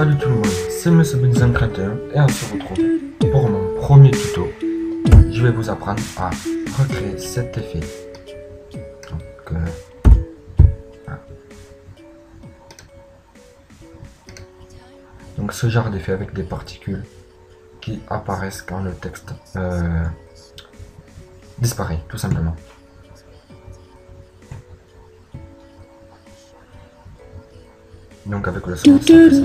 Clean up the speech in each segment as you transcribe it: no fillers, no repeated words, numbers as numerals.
Salut tout le monde, c'est Monsieur Benzen 31 et on se retrouve pour mon premier tuto. Je vais vous apprendre à recréer cet effet. Voilà. Donc ce genre d'effet avec des particules qui apparaissent quand le texte disparaît, tout simplement. Donc avec le son, ça fait ça.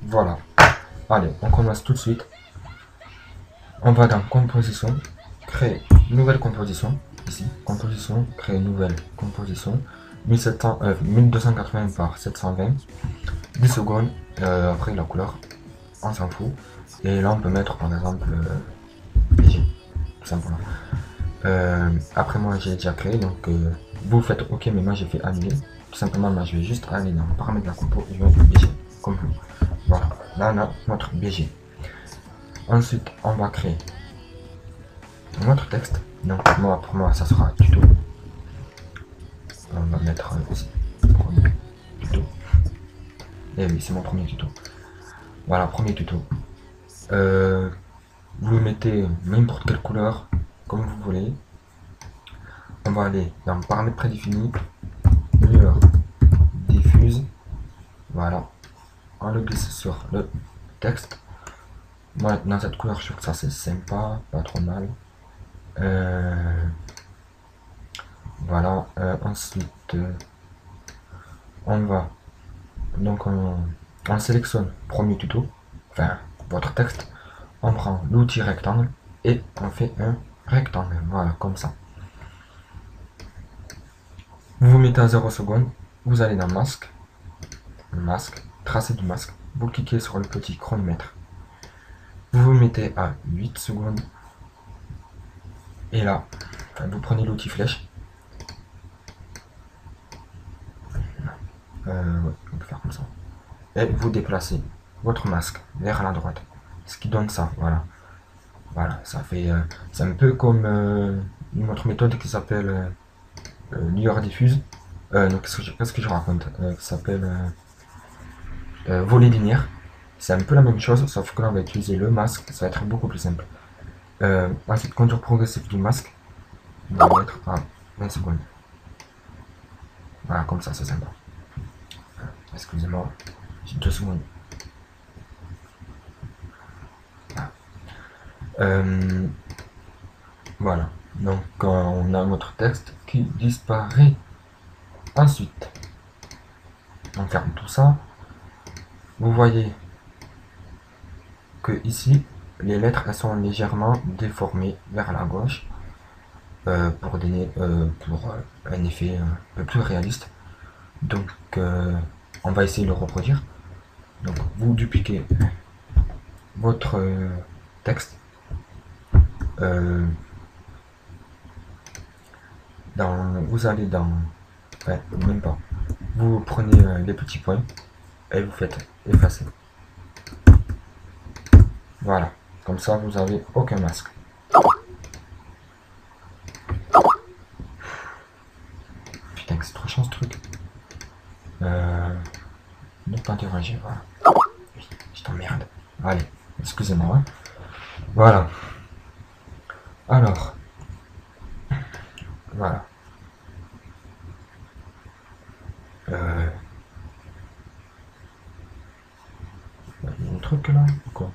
Voilà. Allez, on commence tout de suite. On va dans composition, créer nouvelle composition. Ici, composition, créer nouvelle composition. 1280 par 720. 10 secondes. Après la couleur, on s'en fout. Et là, on peut mettre par exemple BG. Tout simplement. Après moi j'ai déjà créé, donc vous faites OK, mais moi j'ai fait annuler. Tout simplement, moi je vais juste aller dans le paramètre de la compo et je vais mettre BG comme vous. Voilà, là on a notre BG. Ensuite on va créer notre texte. Donc moi pour moi ça sera tuto. On va mettre ici premier tuto. Et oui, c'est mon premier tuto. Voilà, premier tuto. Vous mettez n'importe quelle couleur comme vous voulez. On va aller dans paramètres prédéfinis, lueur diffuse, voilà, on le glisse sur le texte. Moi dans cette couleur je trouve que ça c'est sympa, pas trop mal. Voilà, ensuite on va, donc on sélectionne premier tuto, enfin votre texte, on prend l'outil rectangle et on fait un rectangle, voilà, comme ça. Vous vous mettez à 0 secondes, vous allez dans masque, tracé du masque, vous cliquez sur le petit chronomètre, vous vous mettez à 8 secondes, et là, vous prenez l'outil flèche, ouais, on peut faire comme ça, et vous déplacez votre masque vers la droite, ce qui donne ça, voilà, voilà, ça fait, c'est un peu comme une autre méthode qui s'appelle lueur diffuse, qu'est-ce que je raconte, qui s'appelle volet linéaire. C'est un peu la même chose, sauf que là on va utiliser le masque, ça va être beaucoup plus simple. Ensuite, contour progressif du masque, on va mettre à 20 secondes. Voilà, comme ça, c'est sympa. Excusez-moi, j'ai 2 secondes. Voilà, donc on a notre texte qui disparaît. Ensuite, on ferme tout ça. Vous voyez que ici, les lettres elles sont légèrement déformées vers la gauche pour donner un effet un peu plus réaliste. Donc, on va essayer de le reproduire. Donc, vous dupliquez votre texte vous allez dans, même pas, vous prenez les petits points et vous faites effacer. Voilà, comme ça vous avez aucun masque. Putain, c'est trop chiant ce truc. Ne pas déranger, voilà. Oui, je t'emmerde. Allez, excusez-moi. Hein. Voilà. Alors, voilà. Il y a un truc là, ou quoi?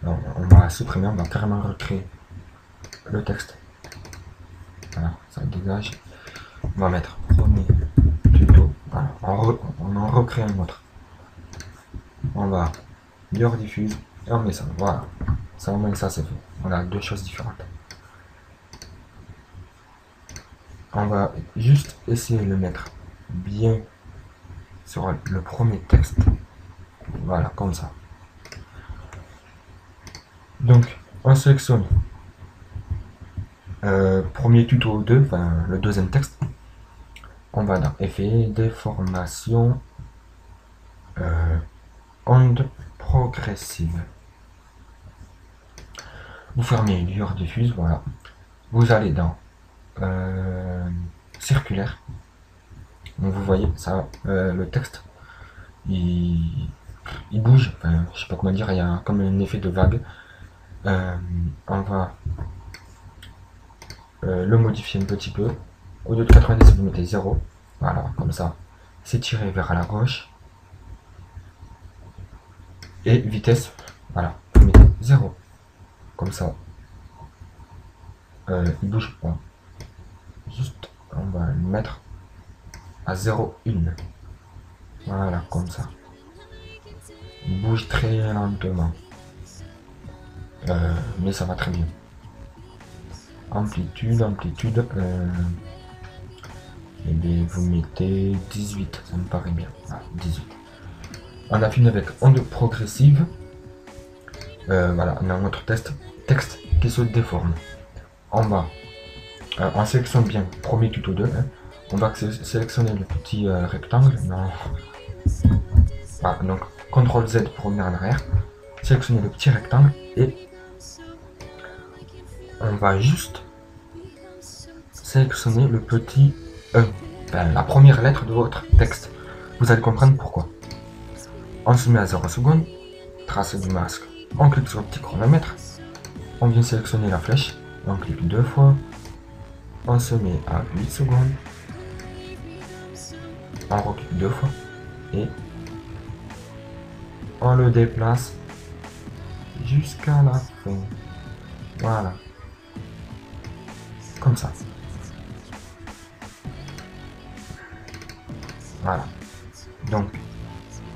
Alors, on va supprimer, on va carrément recréer le texte. Voilà, ça dégage. On va mettre premier tuto. Voilà, on en recrée un autre. On va lueur diffuse et on met ça. Voilà, ça au moins ça c'est fait. On a deux choses différentes. On va juste essayer de le mettre bien sur le premier texte. Voilà, comme ça. Donc, on sélectionne premier tuto 2, enfin le deuxième texte. On va dans effet, déformation, onde progressive. Vous fermez lueur diffuse, voilà. vous allez dans circulaire. Donc vous voyez ça, le texte il, il bouge, enfin, je sais pas comment dire, il y a comme un effet de vague. On va le modifier un petit peu. Au lieu de 90, vous mettez 0. Voilà, comme ça. C'est tiré vers la gauche. Et vitesse, voilà, vous mettez 0. Comme ça. Il bouge pas. Juste, on va le mettre à 0,1. Voilà, comme ça. Il bouge très lentement. Mais ça va très bien. Amplitude, et bien vous mettez 18, ça me paraît bien. Ah, 18. On a fini avec onde progressive. Voilà, on a notre texte qui se déforme. En bas, on sélectionne bien, premier tuto 2. Hein. On va sélectionner le petit rectangle. Non. Voilà, donc CTRL Z pour revenir en arrière. Sélectionner le petit rectangle et on va juste sélectionner le petit E, enfin, la première lettre de votre texte. Vous allez comprendre pourquoi. On se met à 0 secondes, trace du masque, on clique sur le petit chronomètre, on vient sélectionner la flèche, on clique 2 fois, on se met à 8 secondes, on reclique 2 fois et on le déplace jusqu'à la fin. Voilà. Comme ça. Voilà. Donc,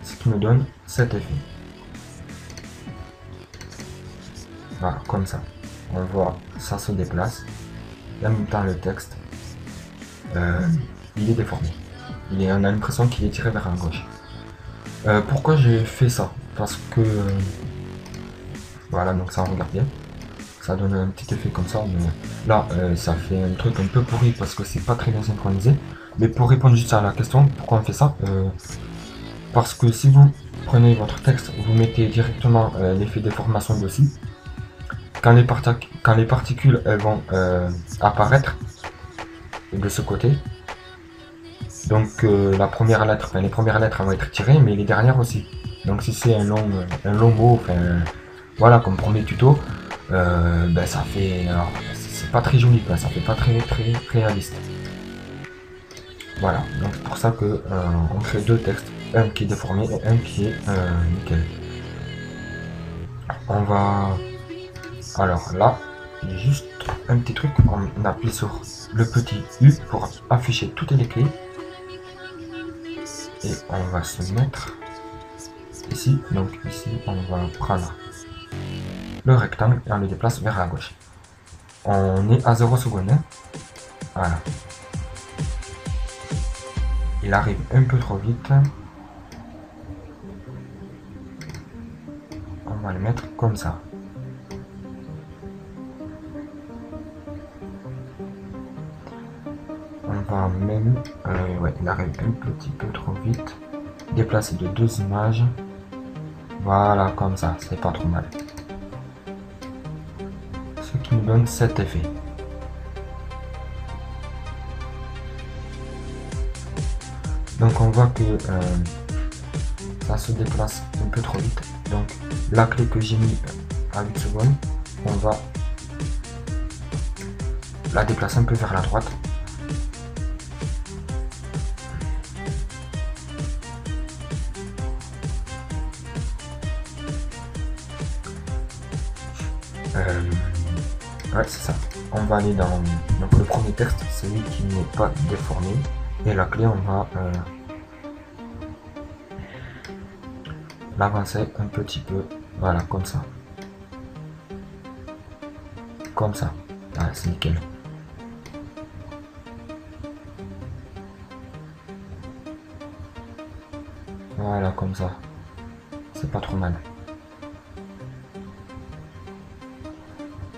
ce qui me donne cet effet. Voilà, comme ça. On voit, ça se déplace. Et en même temps, le texte, il est déformé. On a l'impression qu'il est tiré vers la gauche. Pourquoi j'ai fait ça? Parce que... voilà, donc ça on regarde bien. Ça donne un petit effet comme ça, mais là, ça fait un truc un peu pourri parce que c'est pas très bien synchronisé. Mais pour répondre juste à la question, pourquoi on fait ça? Parce que si vous prenez votre texte, vous mettez directement l'effet déformation dessus. Quand les particules elles vont apparaître de ce côté, donc la première lettre, enfin, les premières lettres vont être tirées, mais les dernières aussi. Donc si c'est un long mot, enfin voilà, comme premier tuto, ben ça fait, c'est pas très joli, quoi, ça fait pas très réaliste. Voilà, donc c'est pour ça que on crée deux textes, un qui est déformé et un qui est nickel. On va, alors là, juste un petit truc, on appuie sur le petit U pour afficher toutes les clés. Et on va se mettre ici, donc ici on va prendre le rectangle et on le déplace vers la gauche. On est à 0 secondes, hein. Voilà. Il arrive un peu trop vite. On va le mettre comme ça. On va même, ouais, il arrive un petit peu trop vite. Déplacer de 2 images. Voilà, comme ça, c'est pas trop mal. Ce qui nous donne cet effet. Donc on voit que ça se déplace un peu trop vite. Donc la clé que j'ai mis à 8 secondes, on va la déplacer un peu vers la droite. Ouais, c'est ça. On va aller dans donc, le premier texte, celui qui n'est pas déformé. Et la clé, on va l'avancer un petit peu. Voilà, comme ça. Comme ça. Ah, c'est nickel. Voilà, comme ça. C'est pas trop mal.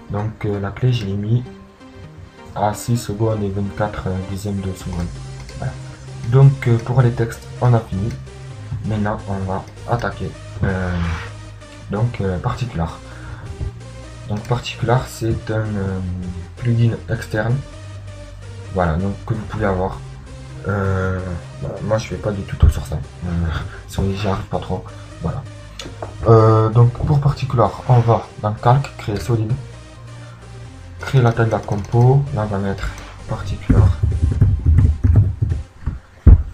Donc la clé, je l'ai mis à 6 secondes et 24 dixièmes de seconde. Voilà. Donc pour les textes, on a fini. Maintenant, on va attaquer. Donc particular. Donc Particular, c'est un plugin externe, voilà, donc que vous pouvez avoir. Voilà, moi je fais pas de tuto sur ça, j'y arrive pas trop, voilà. Donc pour Particular, on va dans Calque, créer solide, créer la taille de la compo, là on va mettre Particular,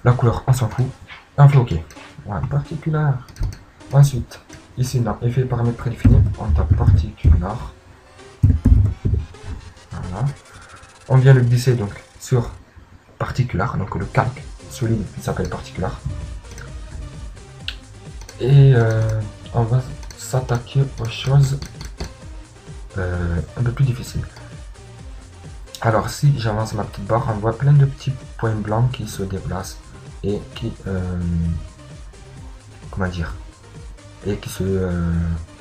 la couleur on s'en fout, et on fait OK. Voilà, Particular. Ensuite, ici dans effet paramètres prédéfinis, on tape Particular. Voilà. On vient le glisser donc sur Particular, donc le calque solide qui s'appelle Particular. Et on va s'attaquer aux choses un peu plus difficiles. Alors si j'avance ma petite barre, on voit plein de petits points blancs qui se déplacent et qui comment dire, et qui se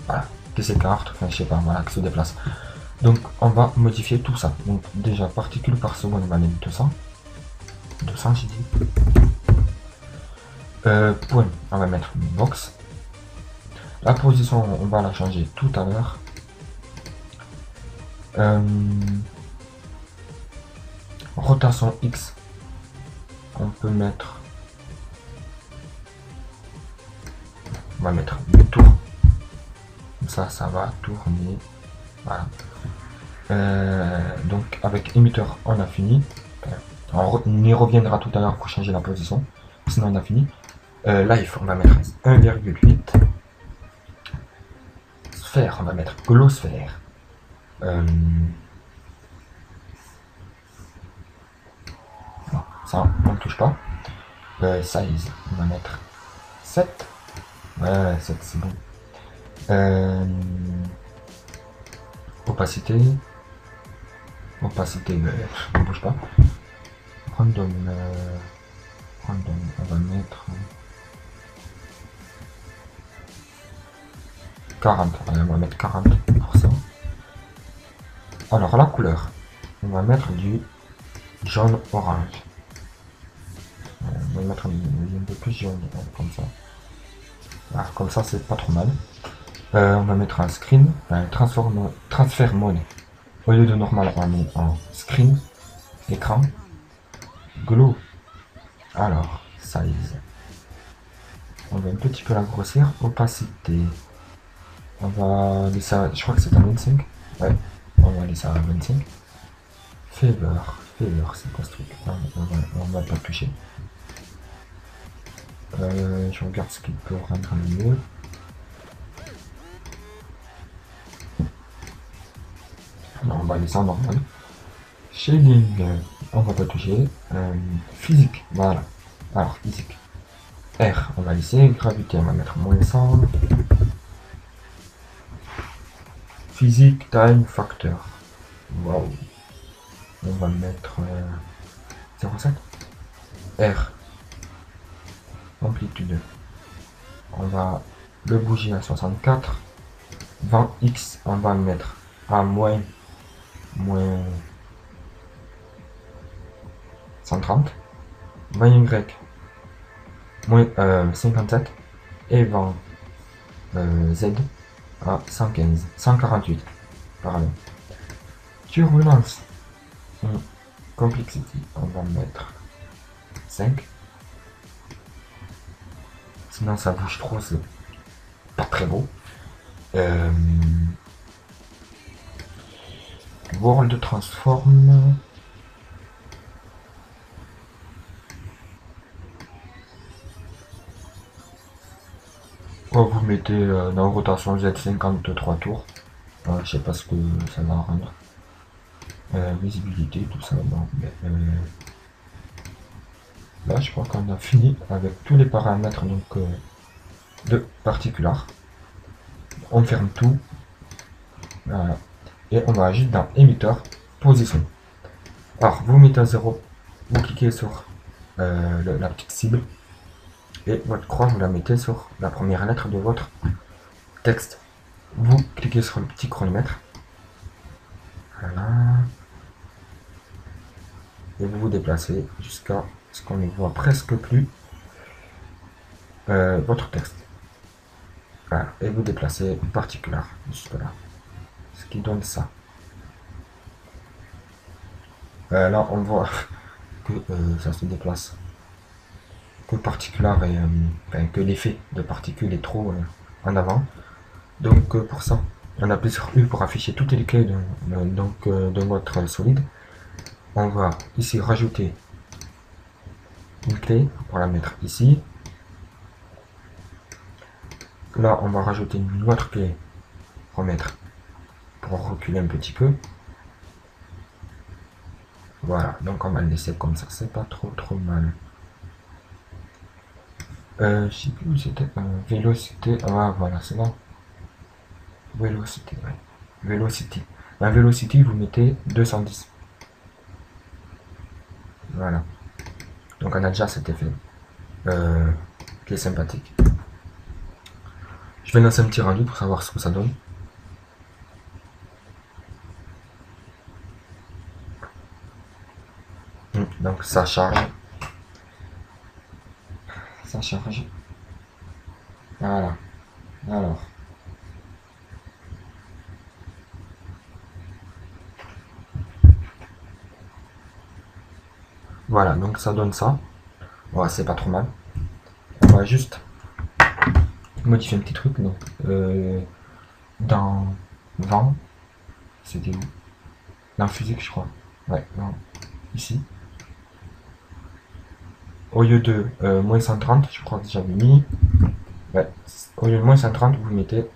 voilà, qui s'écartent, enfin je sais pas, voilà, qui se déplacent. Donc on va modifier tout ça. Donc déjà particules par seconde, on va mettre 200 j'ai dit. Point, on va mettre une box. La position, on va la changer tout à l'heure. Rotation X, on peut mettre, on va mettre 2 tours. Comme ça va tourner. Voilà. Donc avec émetteur, on a fini. On y reviendra tout à l'heure pour changer la position. Sinon, on a fini. Life, on va mettre 1,8. Sphère, on va mettre glosphère. Ça, on ne touche pas. Size, on va mettre 7. Ouais, 7, c'est bon. Opacité. Opacité, on ne bouge pas. Random, on va mettre 40. Allez, on va mettre 40%. Alors, la couleur, on va mettre du jaune orange. On va mettre un peu plus jaune, comme ça. Alors, comme ça, c'est pas trop mal. On va mettre un screen, un transfert mode. Au lieu de normal, on va mettre en screen, écran, glow. Alors, size. On va un petit peu la grossir. Opacité. On va laisser à, je crois que c'est à 25. Ouais, on va laisser à 25. Favor, c'est quoi ce truc? On va pas toucher. Je regarde ce qu'il peut rendre mieux. Non, on va laisser en normal. Shading, on va pas toucher. Physique, voilà. Alors, physique. R, on va laisser. Gravité, on va mettre -100. Physique, time, factor. Wow. On va mettre 0,7. R. Amplitude. On va le bouger à 64. 20x, on va le mettre à moins 130. 20y, moins 57. Et 20 z à 115. 148. Pardon. Turbulence. Complexity, on va mettre 5. Sinon ça bouge trop, c'est pas très beau. World Transform. Oh, vous mettez dans rotation Z53 tours. Je sais pas ce que ça va rendre. Visibilité, tout ça. Bon, mais, là, je crois qu'on a fini avec tous les paramètres donc, de Particular. On ferme tout. Voilà. Et on va juste dans émetteur, position. Alors, vous mettez à 0, vous cliquez sur la petite cible et votre croix, vous la mettez sur la première lettre de votre texte. Vous cliquez sur le petit chronomètre. Voilà. Et vous vous déplacez jusqu'à ce qu'on ne voit presque plus votre texte. Voilà. Et vous déplacez Particular jusque là. ce qui donne ça. Là, on voit que ça se déplace. Que particular et enfin, que l'effet de particules est trop en avant. Donc pour ça, on appuie sur U pour afficher toutes les clés de votre solide. On va ici rajouter une clé pour la mettre ici. Là, on va rajouter une autre clé pour mettre, pour reculer un petit peu. Voilà, donc on va le laisser comme ça, c'est pas trop mal. Je sais plus où c'était, vélocité, ah voilà, c'est là. Velocity, ouais. Velocity. La Velocity, vous mettez 210. Voilà. Donc on a déjà cet effet qui est sympathique. Je vais lancer un petit rendu pour savoir ce que ça donne. Donc ça charge. Ça charge. Voilà. Alors. Voilà, donc ça donne ça. Voilà, c'est pas trop mal. On va juste modifier un petit truc. Donc, dans vent, c'était où? Dans physique, je crois. Ouais, non. Ici. Au lieu de moins 130, je crois que j'avais mis. Ouais, au lieu de moins 130, vous mettez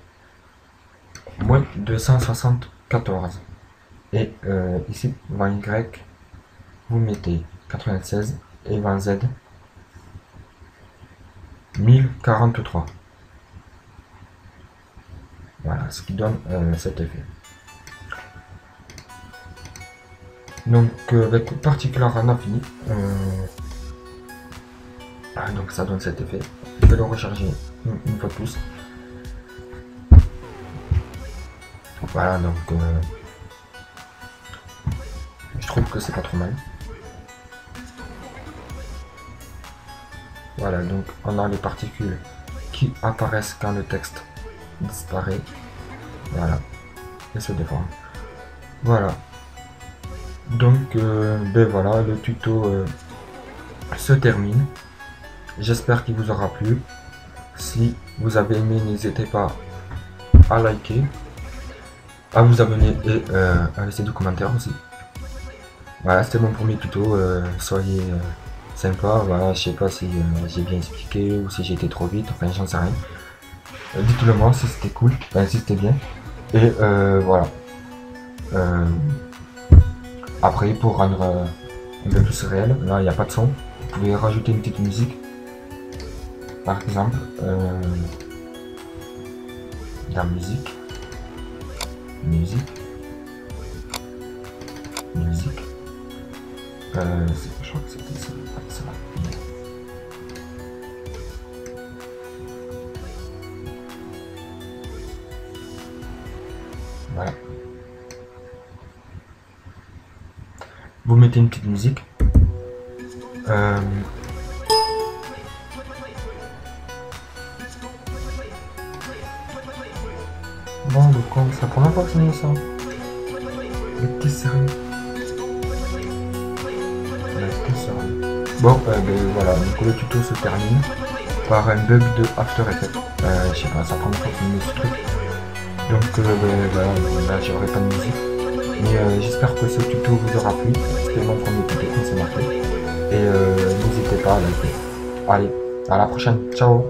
moins 274. Et ici, vent Y, vous mettez 96 et vent Z 1043. Voilà, ce qui donne cet effet. Donc avec particular on a fini. Donc ça donne cet effet. Je vais le recharger une fois de plus. Voilà, donc je trouve que c'est pas trop mal. Voilà, donc on a les particules qui apparaissent quand le texte disparaît. Voilà, et se déforme. Voilà. Donc ben voilà, le tuto se termine. J'espère qu'il vous aura plu. Si vous avez aimé, n'hésitez pas à liker, à vous abonner et à laisser des commentaires aussi. Voilà, c'était mon premier tuto. Soyez sympa. Voilà, je sais pas si j'ai bien expliqué ou si j'ai été trop vite. Enfin, j'en sais rien. Dites-le moi si c'était cool, enfin, si c'était bien. Et voilà. Après, pour rendre un peu plus réel, là il n'y a pas de son. Vous pouvez rajouter une petite musique. Par exemple, la musique. Je crois que c'était ça. Voilà. Vous mettez une petite musique. Bon, le con, c'est la première fois que c'est ça. Mais t'es sérieux? Bon, ben voilà, donc le tuto se termine par un bug de After Effects. Je sais pas, c'est la première fois que je mets ce truc. Donc ben, voilà, là j'aurai pas de musique. Mais j'espère que ce tuto vous aura plu. C'était mon premier tuto comme c'est marqué. Et n'hésitez pas à liker. Allez, à la prochaine. Ciao.